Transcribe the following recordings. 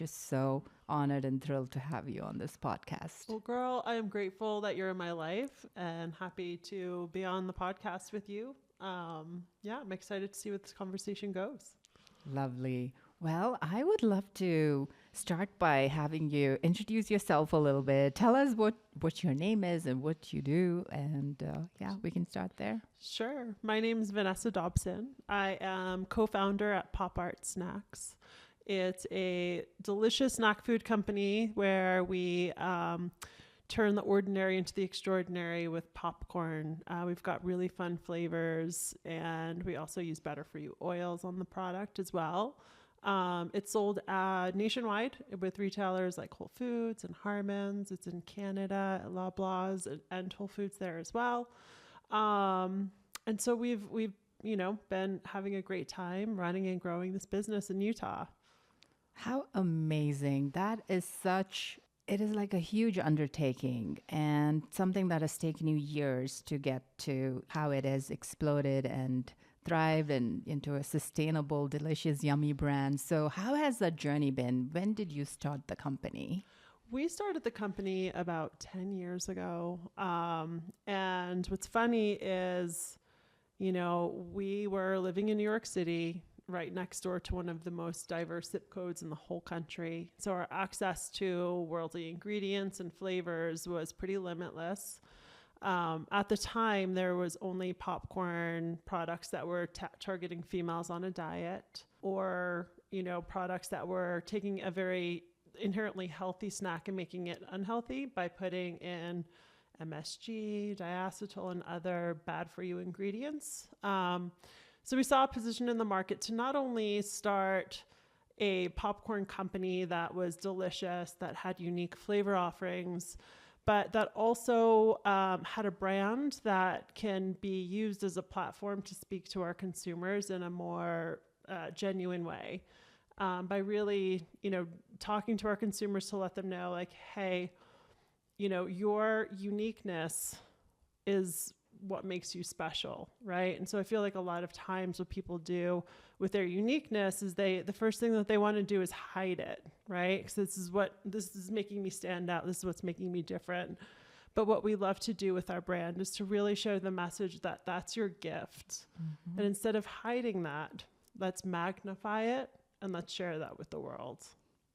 just so honored and thrilled to have you on this podcast. Well, girl, I am grateful that you're in my life and happy to be on the podcast with you. Yeah, I'm excited to see what this conversation goes. Lovely. Well, I would love to start by having you introduce yourself a little bit. Tell us what your name is and what you do. And yeah, we can start there. Sure. My name is Venessa Dobson. I am co-founder at Pop Art Snacks. It's a delicious snack food company where we turn the ordinary into the extraordinary with popcorn. We've got really fun flavors, and we also use better for you oils on the product as well. It's sold nationwide with retailers like Whole Foods and Harmons. It's in Canada at Loblaws and Whole Foods there as well. And so we've been having a great time running and growing this business in Utah. How amazing. It is like a huge undertaking and something that has taken you years to get to how it has exploded and thrived and into a sustainable, delicious, yummy brand. So how has that journey been? When did you start the company? We started the company about 10 years ago. And what's funny is, we were living in New York City, right next door to one of the most diverse zip codes in the whole country. So our access to worldly ingredients and flavors was pretty limitless. At the time, there was only popcorn products that were targeting females on a diet, or, products that were taking a very inherently healthy snack and making it unhealthy by putting in MSG, diacetyl, and other bad for you ingredients. So we saw a position in the market to not only start a popcorn company that was delicious, that had unique flavor offerings, but that also had a brand that can be used as a platform to speak to our consumers in a more genuine way, by really, talking to our consumers to let them know, like, hey, your uniqueness is what makes you special, right? And so I feel like a lot of times what people do with their uniqueness is the first thing that they want to do is hide it, right? Because this is making me stand out. This is what's making me different. But what we love to do with our brand is to really share the message that that's your gift. Mm-hmm. And instead of hiding that, let's magnify it and let's share that with the world.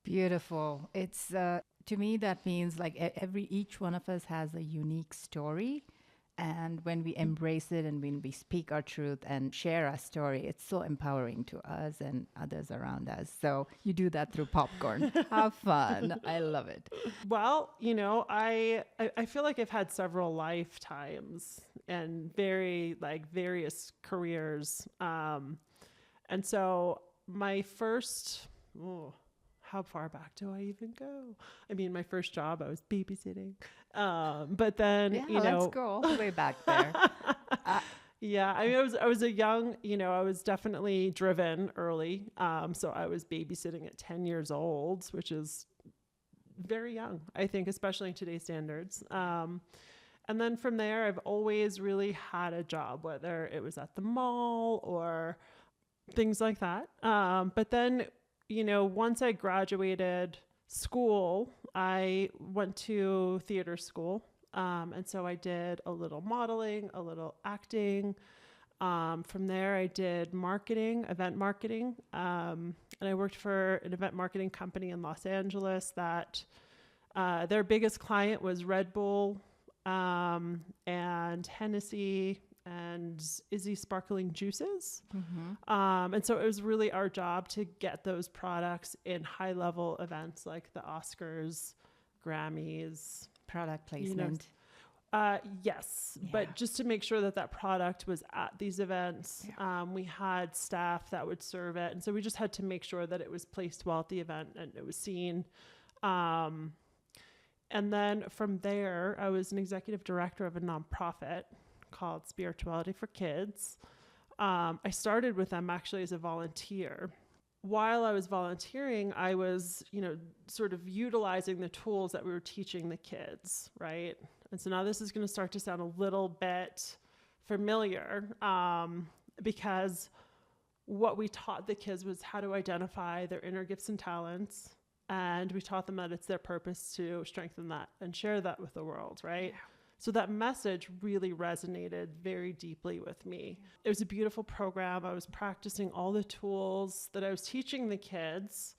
Beautiful. It's to me, that means like each one of us has a unique story. And when we embrace it and when we speak our truth and share our story, it's so empowering to us and others around us. So you do that through popcorn. How fun. I love it. Well, I feel like I've had several lifetimes and various careers. And so my first, how far back do I even go? I mean, my first job, I was babysitting. But then, let's go all the way back there. Yeah, I mean, I was a young, I was definitely driven early. So I was babysitting at 10 years old, which is very young, I think, especially in today's standards. And then from there, I've always really had a job, whether it was at the mall or things like that. But then, once I graduated school, I went to theater school. And so I did a little modeling, a little acting. From there, I did event marketing. And I worked for an event marketing company in Los Angeles that their biggest client was Red Bull and Hennessy and Izzy sparkling juices. Mm-hmm. And so it was really our job to get those products in high level events like the Oscars, Grammys. Product placement. Yes. Yeah. But just to make sure that product was at these events, we had staff that would serve it. And so we just had to make sure that it was placed well at the event and it was seen. And then from there, I was an executive director of a nonprofit called Spirituality for Kids. I started with them actually as a volunteer. While I was volunteering, I was, sort of utilizing the tools that we were teaching the kids, right? And so now this is going to start to sound a little bit familiar, because what we taught the kids was how to identify their inner gifts and talents, And we taught them that it's their purpose to strengthen that and share that with the world, right? Yeah. So that message really resonated very deeply with me. It was a beautiful program. I was practicing all the tools that I was teaching the kids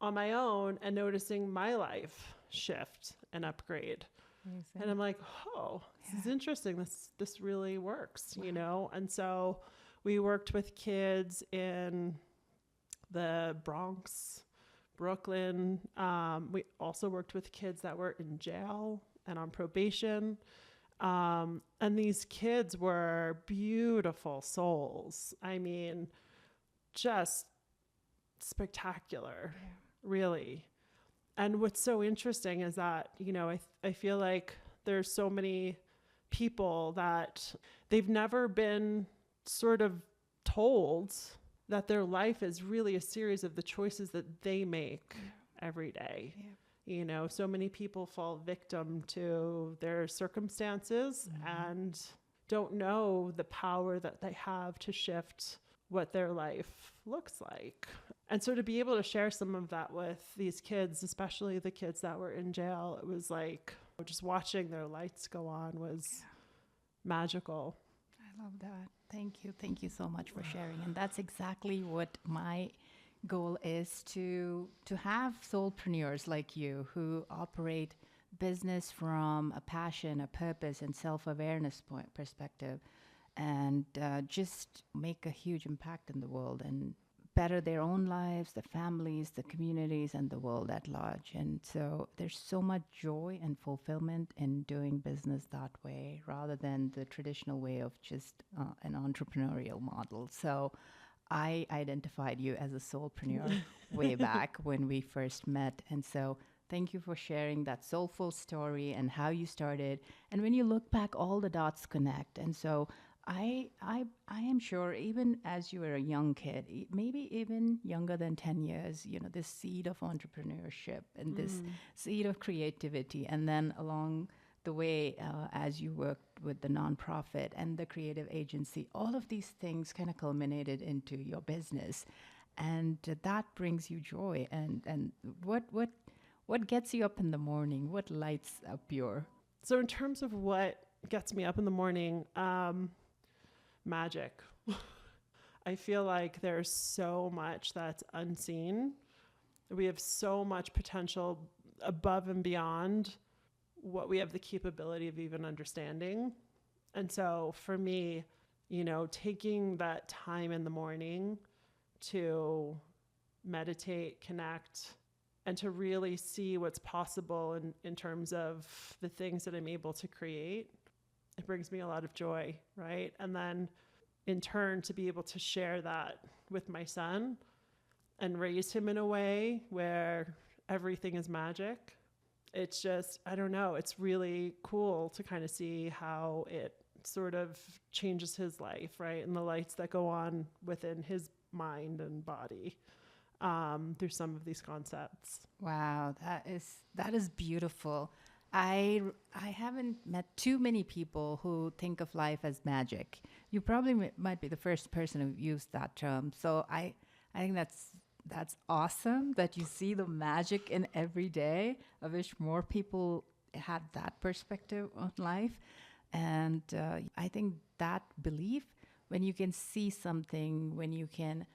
on my own and noticing my life shift and upgrade. Amazing. And I'm like, oh, this is interesting. This really works, you know? And so we worked with kids in the Bronx, Brooklyn. We also worked with kids that were in jail and on probation. And these kids were beautiful souls. I mean, just spectacular, really. And what's so interesting is that, you know, I feel like there's so many people that they've never been sort of told that their life is really a series of the choices that they make every day. Yeah. You know, so many people fall victim to their circumstances and don't know the power that they have to shift what their life looks like. And so to be able to share some of that with these kids, especially the kids that were in jail, it was like just watching their lights go on was magical. I love that. Thank you. Thank you so much for sharing. And that's exactly what my goal is, to have soulpreneurs like you who operate business from a passion, a purpose, and self-awareness perspective, and just make a huge impact in the world and better their own lives, the families, the communities, and the world at large. And so there's so much joy and fulfillment in doing business that way rather than the traditional way of just an entrepreneurial model. So I identified you as a soulpreneur way back when we first met. And so thank you for sharing that soulful story and how you started. And when you look back, all the dots connect. And so I am sure even as you were a young kid, maybe even younger than 10 years, you know, this seed of entrepreneurship and this seed of creativity. And then along the way, as you worked with the nonprofit and the creative agency, all of these things kind of culminated into your business. And that brings you joy. And what gets you up in the morning? What lights up your... So in terms of what gets me up in the morning, magic. I feel like there's so much that's unseen. We have so much potential above and beyond what we have the capability of even understanding. And so for me, you know, taking that time in the morning to meditate, connect, and to really see what's possible in terms of the things that I'm able to create, it brings me a lot of joy, right? And then in turn, to be able to share that with my son and raise him in a way where everything is magic. It's just, I don't know, it's really cool to kind of see how it sort of changes his life, right? And the lights that go on within his mind and body through some of these concepts. Wow, that is beautiful. I haven't met too many people who think of life as magic. You probably might be the first person who used that term. So I think that's awesome that you see the magic in every day. I wish more people had that perspective on life. And I think that belief, when you can see something, when you can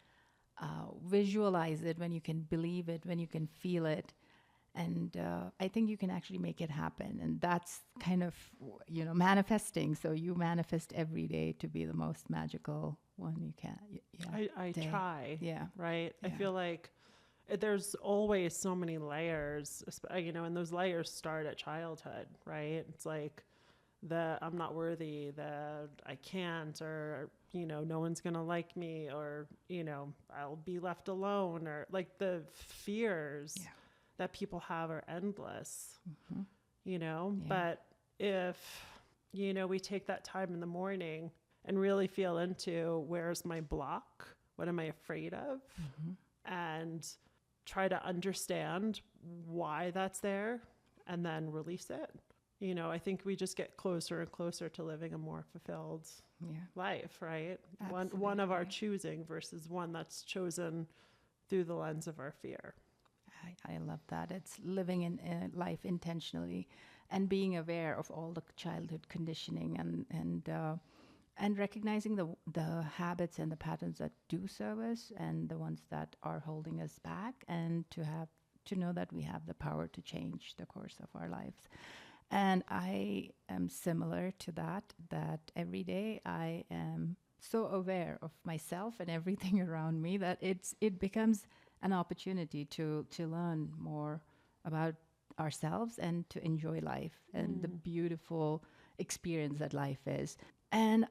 visualize it, when you can believe it, when you can feel it, and I think you can actually make it happen. And that's kind of, you know, manifesting. So you manifest every day to be the most magical one you can. I try. Yeah. Right. Yeah. I feel like there's always so many layers, you know, and those layers start at childhood, right? It's like the I'm not worthy, the I can't, or, you know, no one's going to like me, or, you know, I'll be left alone, or like the fears that people have are endless, you know, but if, you know, we take that time in the morning and really feel into where's my block, what am I afraid of, and try to understand why that's there and then release it. You know, I think we just get closer and closer to living a more fulfilled life, right? One of our choosing versus one that's chosen through the lens of our fear. I love that. It's living in life intentionally and being aware of all the childhood conditioning and recognizing the habits and the patterns that do serve us and the ones that are holding us back, and to know that we have the power to change the course of our lives. And I am similar to that every day I am so aware of myself and everything around me that it becomes an opportunity to learn more about ourselves and to enjoy life and the beautiful experience that life is. And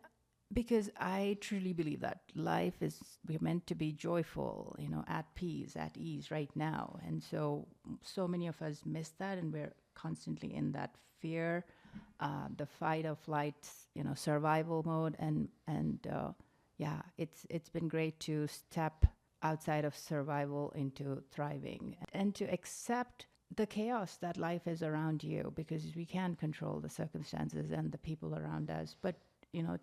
because I truly believe that life is, we're meant to be joyful, at peace, at ease right now. And so many of us miss that, and we're constantly in that fear, the fight or flight, survival mode. And it's been great to step outside of survival into thriving and to accept the chaos that life is around you, because we can't control the circumstances and the people around us. But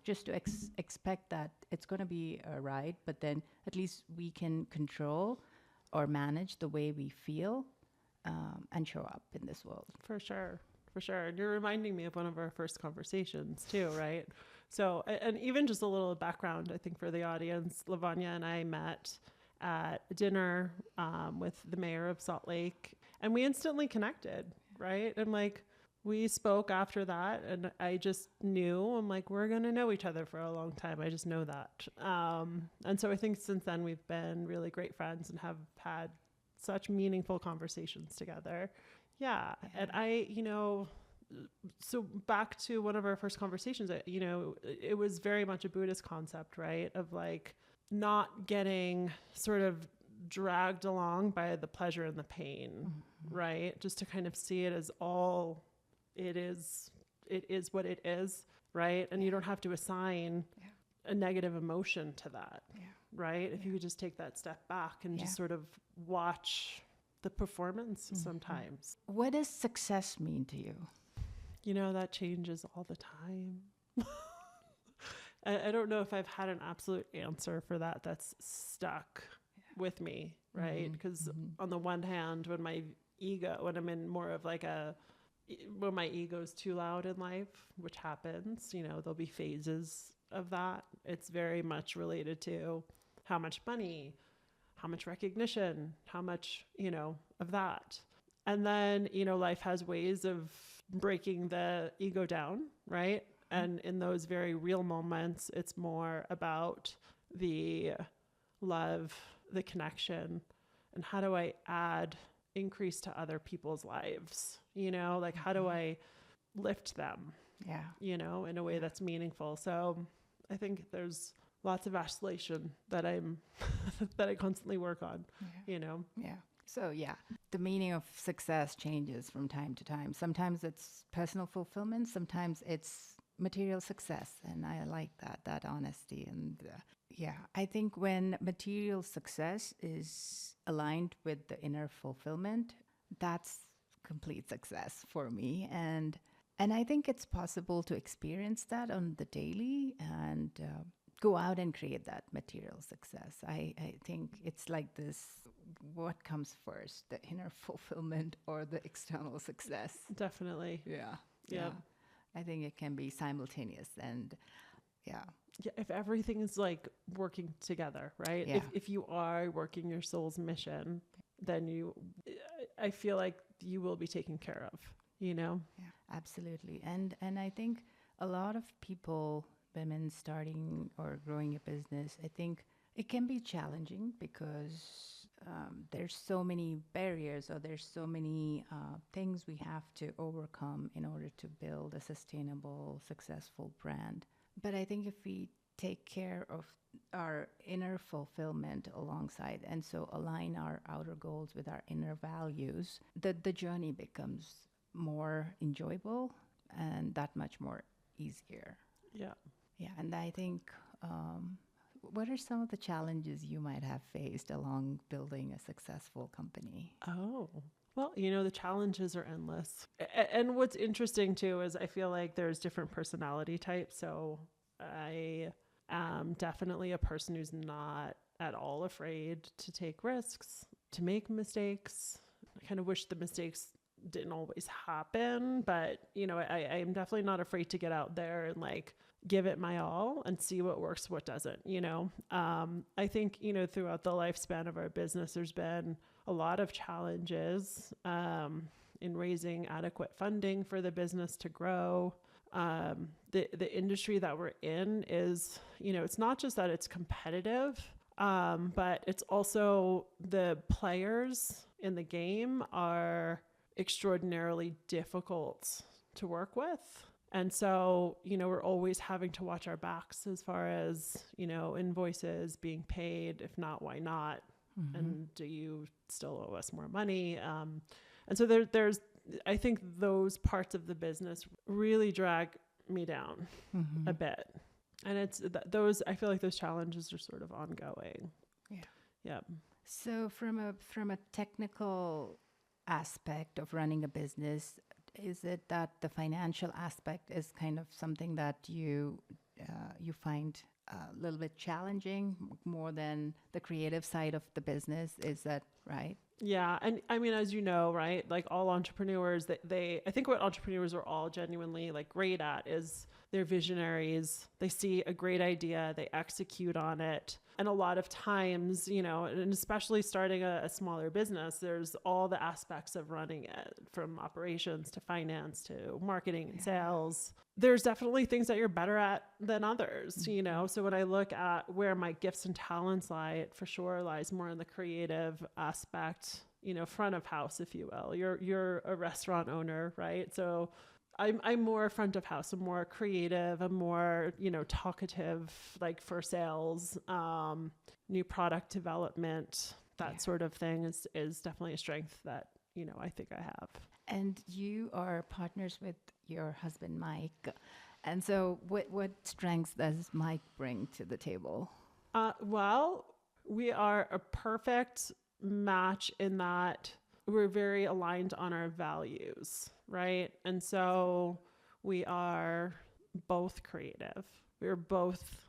just to expect that it's going to be a ride, but then at least we can control or manage the way we feel, and show up in this world. For sure. For sure. And you're reminding me of one of our first conversations too, right? So, and even just a little background, I think, for the audience, Lavanya and I met at dinner with the mayor of Salt Lake, and we instantly connected, right? And we spoke after that, and I just knew, I'm like, we're going to know each other for a long time. I just know that. And so I think since then we've been really great friends and have had such meaningful conversations together. Yeah. And so back to one of our first conversations, it was very much a Buddhist concept, right? Of not getting sort of dragged along by the pleasure and the pain, right? Just to kind of see it as all it is what it is, right? And you don't have to assign a negative emotion to that, right? If you could just take that step back and just sort of watch the performance sometimes. What does success mean to you? That changes all the time. I don't know if I've had an absolute answer for that that's stuck with me, right? Because on the one hand, when I'm in more of when my ego's too loud in life, which happens, there'll be phases of that. It's very much related to how much money, how much recognition, how much, of that. And then, life has ways of breaking the ego down, right? And in those very real moments, it's more about the love, the connection, and how do I add increase to other people's lives? How do I lift them? In a way that's meaningful. So I think there's lots of oscillation that that I constantly work on, So the meaning of success changes from time to time. Sometimes it's personal fulfillment. Sometimes it's material success. And I like that honesty. And I think when material success is aligned with the inner fulfillment, that's complete success for me. And I think it's possible to experience that on the daily and go out and create that material success. I think it's like this, what comes first, the inner fulfillment or the external success? Definitely. Yeah. I think it can be simultaneous and if everything is working together, right? If you are working your soul's mission, then I feel like you will be taken care of, Yeah, absolutely. And I think a lot of people, women starting or growing a business, I think it can be challenging because there's so many barriers, or there's so many things we have to overcome in order to build a sustainable, successful brand. But I think if we take care of our inner fulfillment alongside, and so align our outer goals with our inner values, the journey becomes more enjoyable and that much more easier. Yeah, and I think, what are some of the challenges you might have faced along building a successful company? Oh, well, the challenges are endless. And what's interesting too is I feel like there's different personality types. So I am definitely a person who's not at all afraid to take risks, to make mistakes, I kind of wish the mistakes didn't always happen, but I am definitely not afraid to get out there and like give it my all and see what works, what doesn't, I think, throughout the lifespan of our business, there's been a lot of challenges, in raising adequate funding for the business to grow. The industry that we're in is, it's not just that it's competitive, but it's also the players in the game are extraordinarily difficult to work with. And so, we're always having to watch our backs as far as, invoices being paid. If not, why not? Mm-hmm. And do you still owe us more money? And so there's, I think those parts of the business really drag me down a bit. And it's those, I feel like those challenges are sort of ongoing. Yeah. Yeah. So from a technical aspect of running a business, is it that the financial aspect is kind of something that you find a little bit challenging more than the creative side of the business? Is that right? Yeah. And I mean, as you know, right, like all entrepreneurs, I think what entrepreneurs are all genuinely like great at is they're visionaries. They see a great idea, they execute on it. And a lot of times, and especially starting a smaller business, there's all the aspects of running it, from operations to finance to marketing and sales. There's definitely things that you're better at than others, So when I look at where my gifts and talents lie, it for sure lies more in the creative aspect, front of house, if you will. You're a restaurant owner, right? So I'm more front of house. I'm more creative. I'm more, talkative, like for sales, new product development, that sort of thing is definitely a strength that, I think I have. And you are partners with your husband, Mike. And so what strengths does Mike bring to the table? Well, we are a perfect match in that we're very aligned on our values, right? And so we are both creative. We're both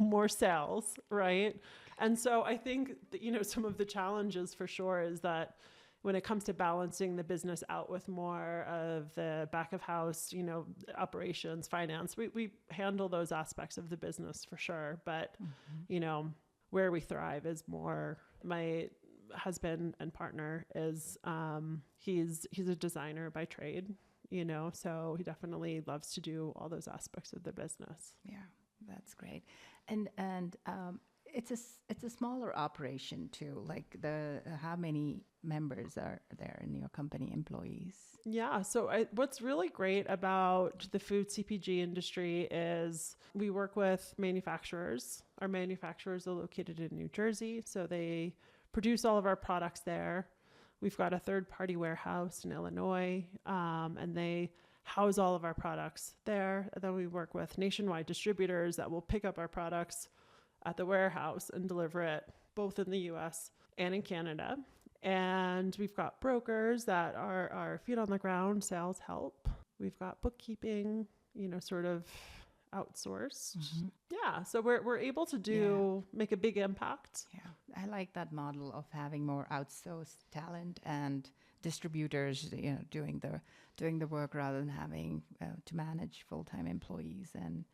more sales, right? And so I think that, some of the challenges for sure is that when it comes to balancing the business out with more of the back of house, operations, finance, we handle those aspects of the business for sure. But, where we thrive is more my husband and partner is, he's a designer by trade, so he definitely loves to do all those aspects of the business. Yeah, that's great. And it's a smaller operation too. Like how many members are there in your company, employees? Yeah. So what's really great about the food CPG industry is we work with manufacturers. Our manufacturers are located in New Jersey, so they produce all of our products there. We've got a third-party warehouse in Illinois, and they house all of our products there. And then we work with nationwide distributors that will pick up our products at the warehouse and deliver it both in the US and in Canada. And we've got brokers that are our feet on the ground sales help. We've got bookkeeping, sort of outsourced. Mm-hmm. Yeah. So we're able to make a big impact. Yeah. I like that model of having more outsourced talent and distributors, doing the work rather than having to manage full-time employees and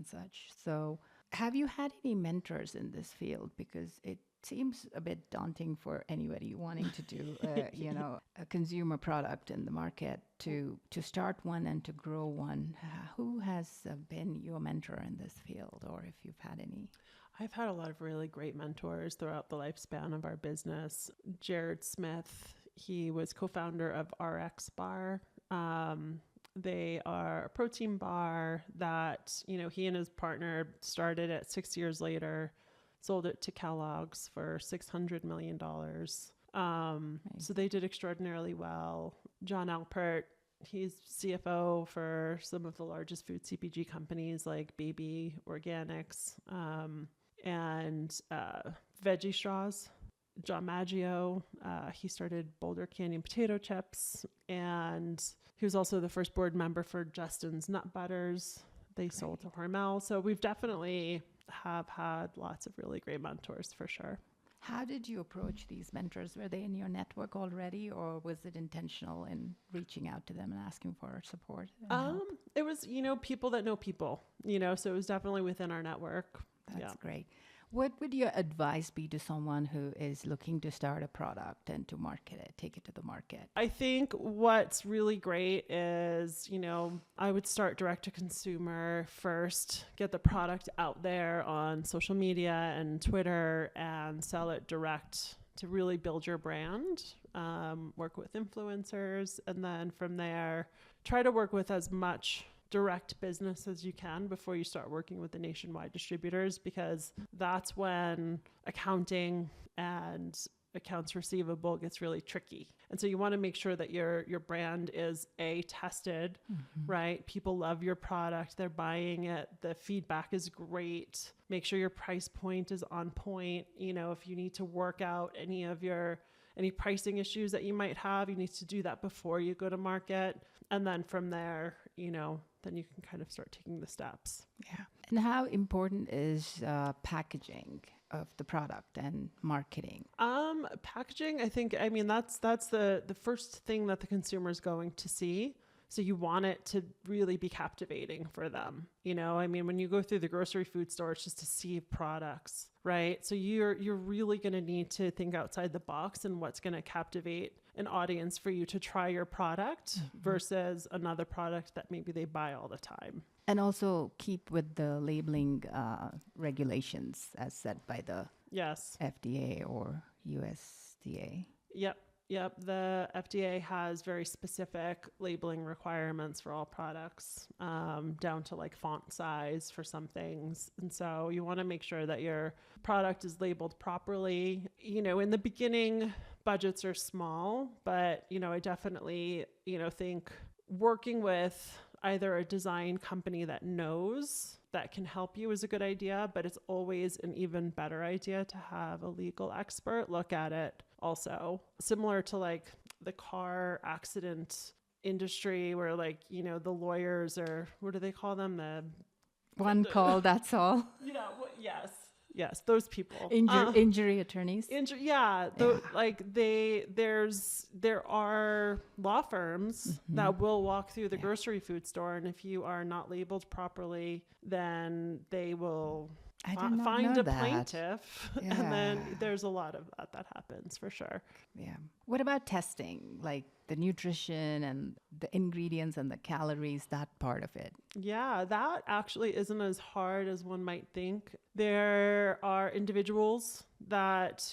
such. So have you had any mentors in this field? Because it seems a bit daunting for anybody wanting to do, a consumer product in the market to start one and to grow one. Who has been your mentor in this field, or if you've had any? I've had a lot of really great mentors throughout the lifespan of our business. Jared Smith, he was co-founder of RX Bar. They are a protein bar that, he and his partner started at 6 years later, sold it to Kellogg's for $600 million. So they did extraordinarily well. John Alpert, he's CFO for some of the largest food CPG companies like Baby Organics, and Veggie Straws. John Maggio, he started Boulder Canyon Potato Chips, and he was also the first board member for Justin's Nut Butters. They sold to Hormel. So we've definitely have had lots of really great mentors for sure. How did you approach these mentors? Were they in your network already, or was it intentional in reaching out to them and asking for support and help? It was, people that know people, so it was definitely within our network. That's great. What would your advice be to someone who is looking to start a product and to market it, take it to the market? I think what's really great is, I would start direct to consumer first, get the product out there on social media and Twitter and sell it direct to really build your brand, work with influencers. And then from there, try to work with as much direct business as you can before you start working with the nationwide distributors, because that's when accounting and accounts receivable gets really tricky. And so you want to make sure that your brand is tested, right? People love your product. They're buying it. The feedback is great. Make sure your price point is on point. If you need to work out any pricing issues that you might have, you need to do that before you go to market. And then from there, then you can kind of start taking the steps. Yeah. And how important is packaging of the product and marketing? Packaging, that's the first thing that the consumer is going to see. So you want it to really be captivating for them. When you go through the grocery food store, it's just to see products, right? So you're really going to need to think outside the box and what's going to captivate an audience for you to try your product versus another product that maybe they buy all the time. And also keep with the labeling regulations as set by the FDA or USDA. Yep. The FDA has very specific labeling requirements for all products, down to like font size for some things. And so you want to make sure that your product is labeled properly. In the beginning, budgets are small, but, I definitely, think working with either a design company that knows that can help you is a good idea, but it's always an even better idea to have a legal expert look at it also. Similar to like the car accident industry where the lawyers are, what do they call them? One call, that's all. Yes, those people. Injury attorneys. There are law firms that will walk through the grocery food store, and if you are not labeled properly, then they will find a plaintiff. And then there's a lot of that happens for sure. Yeah. What about testing, like the nutrition and the ingredients and the calories, that part of it? Yeah, that actually isn't as hard as one might think. There are individuals that,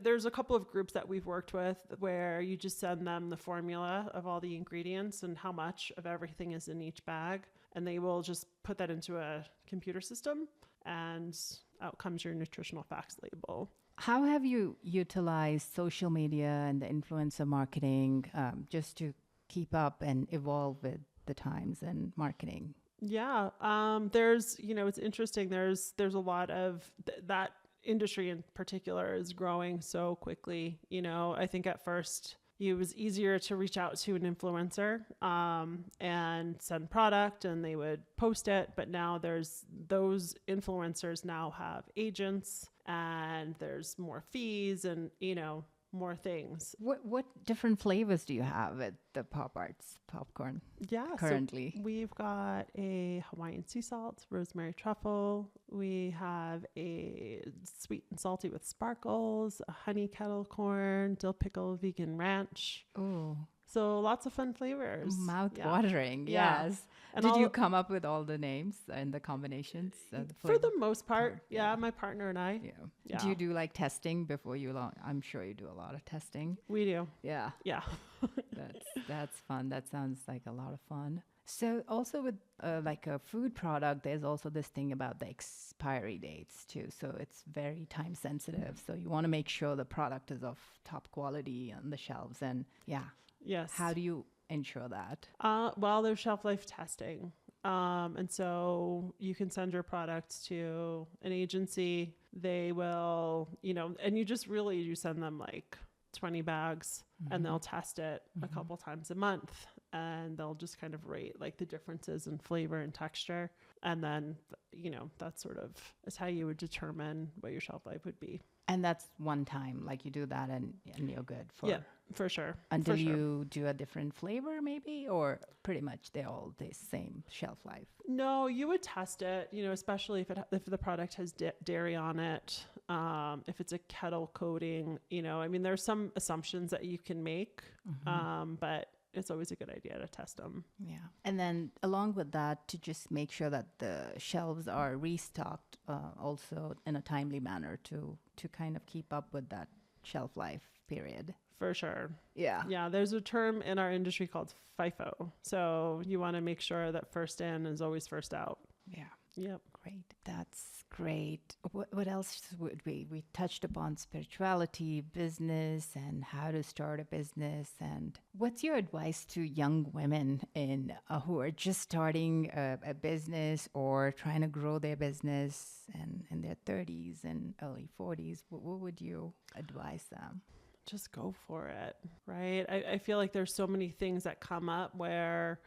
there's a couple of groups that we've worked with where you just send them the formula of all the ingredients and how much of everything is in each bag. And they will just put that into a computer system and out comes your nutritional facts label. How have you utilized social media and the influencer marketing just to keep up and evolve with the times and marketing? Yeah, there's, it's interesting. There's a lot of that industry in particular is growing so quickly. I think at first it was easier to reach out to an influencer and send product and they would post it. But now those influencers now have agents and there's more fees and, more things. What different flavors do you have at the Pop Arts popcorn currently? So we've got a Hawaiian sea salt, rosemary truffle. We have a sweet and salty with sparkles, a honey kettle corn, dill pickle vegan ranch. Oh, so lots of fun flavors. Mouth-watering, yes. And did you come up with all the names and the combinations? For the most part, my partner and I. Yeah. Do you do like testing before you launch? I'm sure you do a lot of testing. We do. Yeah. That's fun. That sounds like a lot of fun. So also with like a food product, there's also this thing about the expiry dates too. So it's very time sensitive. So you want to make sure the product is of top quality on the shelves. And yes. How do you ensure that? Well, there's shelf life testing. And so you can send your product to an agency. They will, and you send them like 20 bags and they'll test it a couple times a month and they'll just kind of rate like the differences in flavor and texture. And then, that sort of is how you would determine what your shelf life would be. And that's one time, like you do that and you're good for Yeah, for sure. until For sure. you do a different flavor maybe, or pretty much they're all the same shelf life. No, you would test it, you know, especially if the product has dairy on it, if it's a kettle coating, you know, I mean, there's some assumptions that you can make, but it's always a good idea to test them. Yeah. And then along with that, to just make sure that the shelves are restocked also in a timely manner to kind of keep up with that shelf life period. For sure. Yeah. Yeah, there's a term in our industry called FIFO. So you want to make sure that first in is always first out. Yeah. Yep. Great. That's great. What else would we touched upon spirituality, business, and how to start a business. And what's your advice to young women who are just starting a business or trying to grow their business and in their 30s and early 40s? What would you advise them? Just go for it, right? I feel like there's so many things that come up where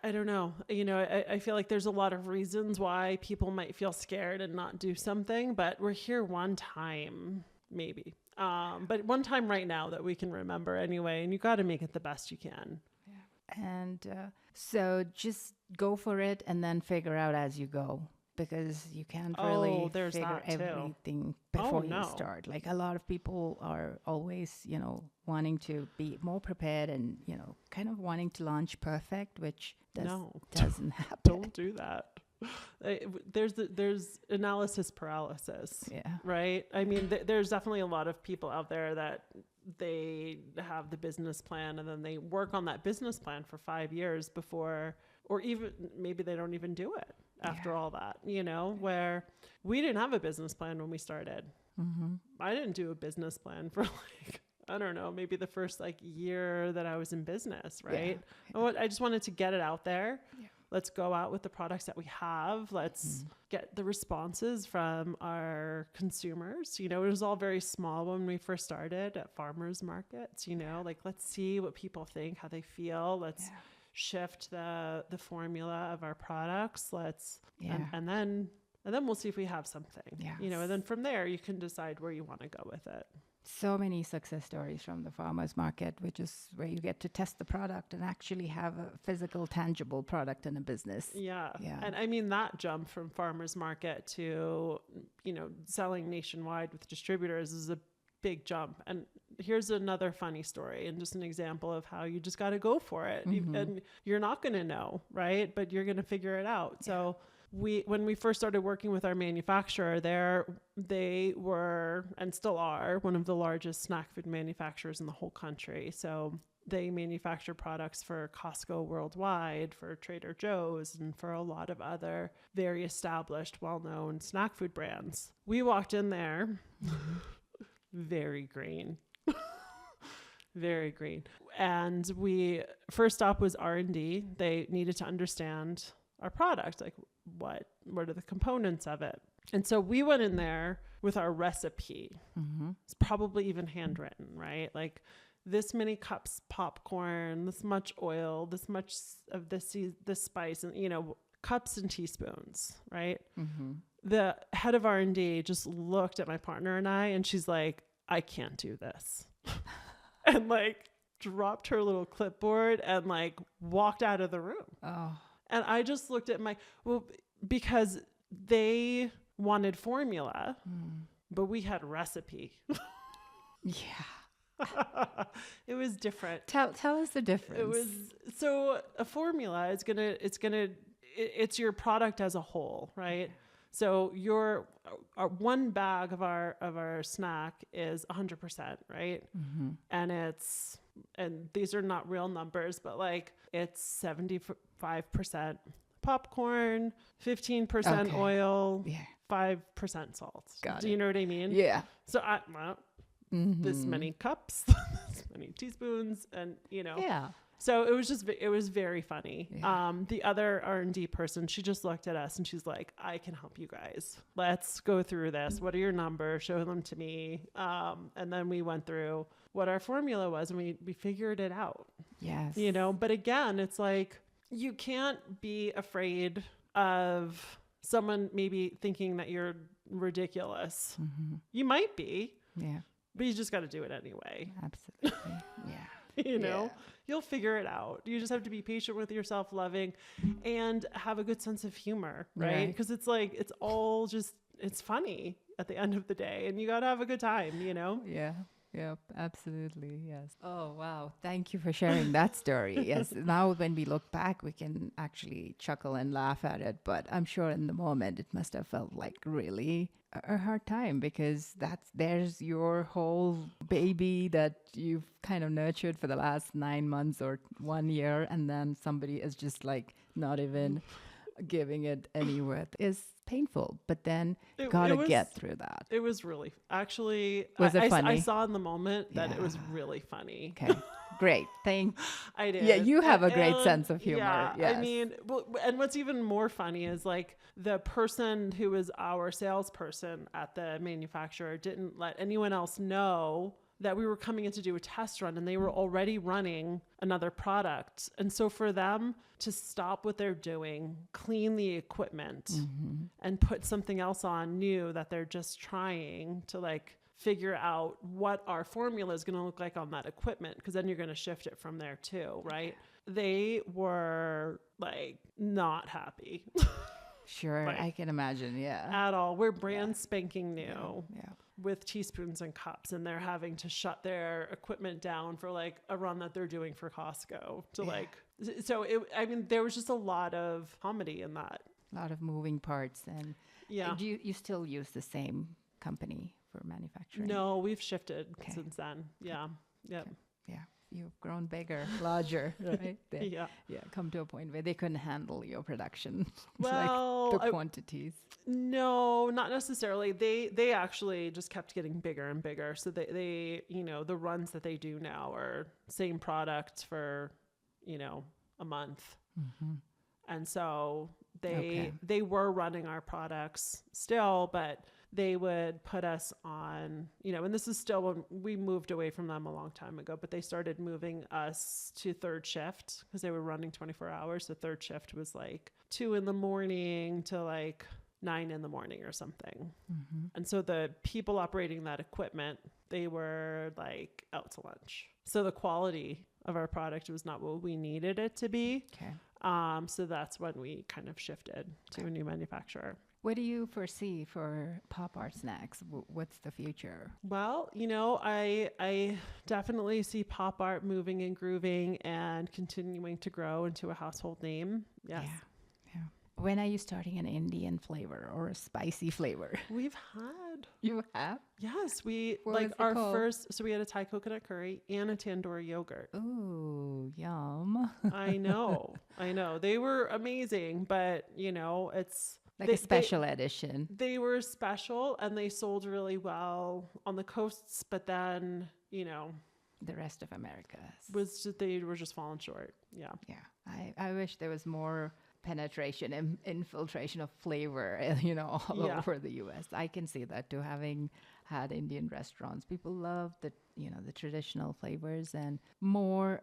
I don't know, you know, I feel like there's a lot of reasons why people might feel scared and not do something, but we're here one time, maybe. But one time right now that we can remember anyway, and you got to make it the best you can. Yeah. And so just go for it and then figure out as you go, because you can't really figure everything before you start. Like a lot of people are always, you know, wanting to be more prepared and, you know, kind of wanting to launch perfect, which doesn't happen. Don't do that. There's analysis paralysis, right? I mean, there's definitely a lot of people out there that they have the business plan and then they work on that business plan for 5 years before, or even maybe they don't even do it after all that, you know, where we didn't have a business plan when we started. I didn't do a business plan for like, I don't know, maybe the first like year that I was in business, right? I just wanted to get it out there. Let's go out with the products that we have. Let's get the responses from our consumers. You know, it was all very small when we first started at farmers markets, you know, like let's see what people think, how they feel. Let's shift the formula of our products. And then we'll see if we have something, you know, and then from there you can decide where you want to go with it. So many success stories from the farmers market, which is where you get to test the product and actually have a physical, tangible product in a business. Yeah. And I mean, that jump from farmers market to, you know, selling nationwide with distributors is a big jump. And here's another funny story and just an example of how you just got to go for it. And you're not going to know, right? But you're going to figure it out. So when we first started working with our manufacturer there, they were and still are one of the largest snack food manufacturers in the whole country. So they manufacture products for Costco worldwide, for Trader Joe's, and for a lot of other very established, well-known snack food brands. We walked in there, very green. Very green. And first stop was R&D. They needed to understand our product, like what are the components of it. And so we went in there with our recipe. It's probably even handwritten, right? Like this many cups popcorn, this much oil, this much of this spice, and, you know, cups and teaspoons, right? The head of R&D just looked at my partner and I, and she's like, I can't do this. And like dropped her little clipboard and like walked out of the room. And I just looked at because they wanted formula, but we had recipe. It was different. Tell us the difference. So a formula is it's your product as a whole, right? So one bag of our snack is 100%, right? And these are not real numbers, but like it's 75% popcorn, 15% oil, 5% salt. Do you know what I mean? Yeah. So this many cups, this many teaspoons, and you know. Yeah. So it was very funny. The other R&D person, she just looked at us and she's like, I can help you guys. Let's go through this. What are your numbers? Show them to me. And then we went through what our formula was and we figured it out. Yes. You know, but again, it's like, you can't be afraid of someone maybe thinking that you're ridiculous. You might be, Yeah. But you just got to do it anyway. Absolutely. Yeah. You know, you'll figure it out. You just have to be patient with yourself, loving, and have a good sense of humor, right? Because it's like, it's all just, it's funny at the end of the day, and you got to have a good time, you know? Yeah. Yep, absolutely. Yes. Oh, wow. Thank you for sharing that story. Yes. Now, when we look back, we can actually chuckle and laugh at it. But I'm sure in the moment, it must have felt like really a hard time, because there's your whole baby that you've kind of nurtured for the last 9 months or 1 year. And then somebody is just like not even giving it any worth. Is painful, but then gotta get through that. It was really, actually, Was it funny? I saw in the moment that it was really funny. Okay, great. I did. Yeah, you have a great sense of humor. Yeah, yes. I mean, well, and what's even more funny is like the person who was our salesperson at the manufacturer didn't let anyone else know that we were coming in to do a test run, and they were already running another product. And so for them to stop what they're doing, clean the equipment, and put something else on new that they're just trying to like figure out what our formula is going to look like on that equipment, because then you're going to shift it from there too, right? They were like not happy. Sure, like, I can imagine. Yeah. At all. We're brand spanking new. Yeah. With teaspoons and cups, and they're having to shut their equipment down for like a run that they're doing for Costco to like, so I mean, there was just a lot of comedy in that. A lot of moving parts. And do you still use the same company for manufacturing? No, we've shifted since then. Yeah. Yep. Okay. Yeah. You've grown bigger, larger, right? Yeah. Come to a point where they couldn't handle your production. Well, like the quantities. No, not necessarily. They actually just kept getting bigger and bigger. So they, you know, the runs that they do now are same product for, you know, a month. And so they were running our products still, but they would put us on, you know, and this is still when we moved away from them a long time ago, but they started moving us to third shift because they were running 24 hours. So third shift was like 2 a.m. to like 9 a.m. or something. And so the people operating that equipment, they were like out to lunch. So the quality of our product was not what we needed it to be. Okay. So that's when we kind of shifted to a new manufacturer. What do you foresee for Pop Art Snacks? What's the future? Well, you know, I definitely see Pop Art moving and grooving and continuing to grow into a household name. Yes. Yeah. When are you starting an Indian flavor or a spicy flavor? We've had. You have? Yes. We What like was it our called? first, so we had a Thai coconut curry and a tandoori yogurt. Ooh, yum. I know. They were amazing, but you know, it's Like a special edition. They were special and they sold really well on the coasts, but then, you know, The rest of America. they were just falling short. Yeah. Yeah. I wish there was more penetration and infiltration of flavor, you know, all over the US. I can see that too, having had Indian restaurants. People love the traditional flavors, and more,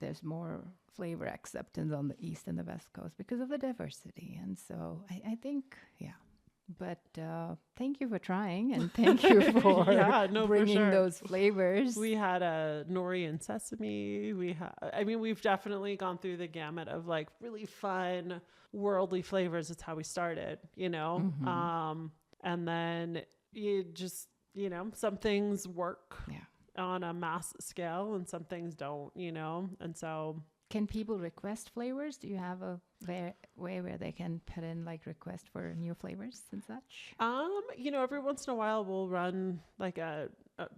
there's more flavor acceptance on the East and the West Coast because of the diversity. And so I think, But thank you for trying, and thank you for bringing those flavors. We had a nori and sesame. We've definitely gone through the gamut of like really fun, worldly flavors. It's how we started, you know? And then you just, you know, some things work on a mass scale and some things don't, you know? And so... Can people request flavors? Do you have a way where they can put in like request for new flavors and such? You know, every once in a while we'll run like a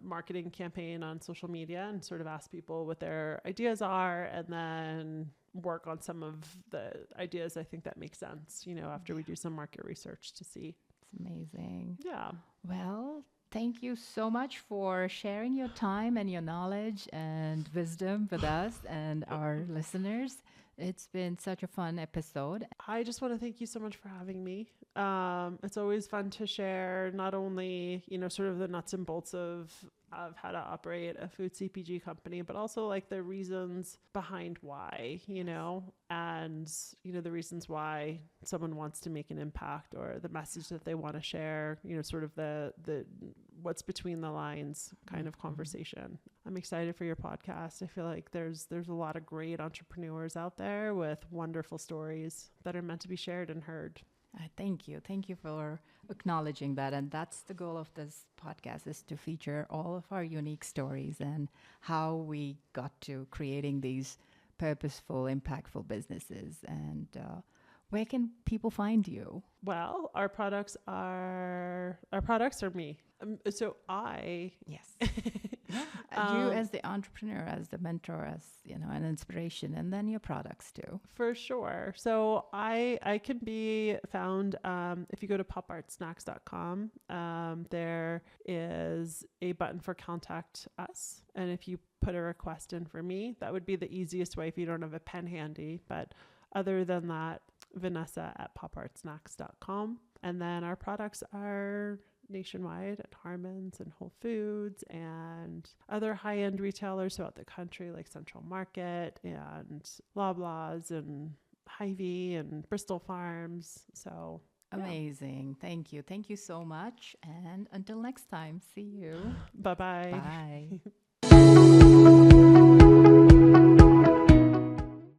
marketing campaign on social media and sort of ask people what their ideas are, and then work on some of the ideas I think that make sense, you know, after we do some market research to see. It's amazing. Yeah. Well, thank you so much for sharing your time and your knowledge and wisdom with us and our listeners. It's been such a fun episode. I just want to thank you so much for having me. It's always fun to share not only, you know, sort of the nuts and bolts of how to operate a food CPG company, but also like the reasons behind why, you know, and, you know, the reasons why someone wants to make an impact or the message that they want to share, you know, sort of the what's between the lines kind of conversation. I'm excited for your podcast. I feel like there's a lot of great entrepreneurs out there with wonderful stories that are meant to be shared and heard. Thank you. Thank you for acknowledging that. And that's the goal of this podcast, is to feature all of our unique stories and how we got to creating these purposeful, impactful businesses. And where can people find you? Well, our products are me. So I Yes. You as the entrepreneur, as the mentor, as an inspiration, and then your products too. For sure. So I can be found if you go to popartsnacks.com. There is a button for contact us, and if you put a request in for me, that would be the easiest way if you don't have a pen handy. But other than that, Venessa at popartsnacks.com, and then our products are nationwide at Harmons and Whole Foods and other high-end retailers throughout the country like Central Market and Loblaws and Hy-Vee and Bristol Farms. So amazing. Thank you. Thank you so much. And until next time, see you. Bye-bye. Bye.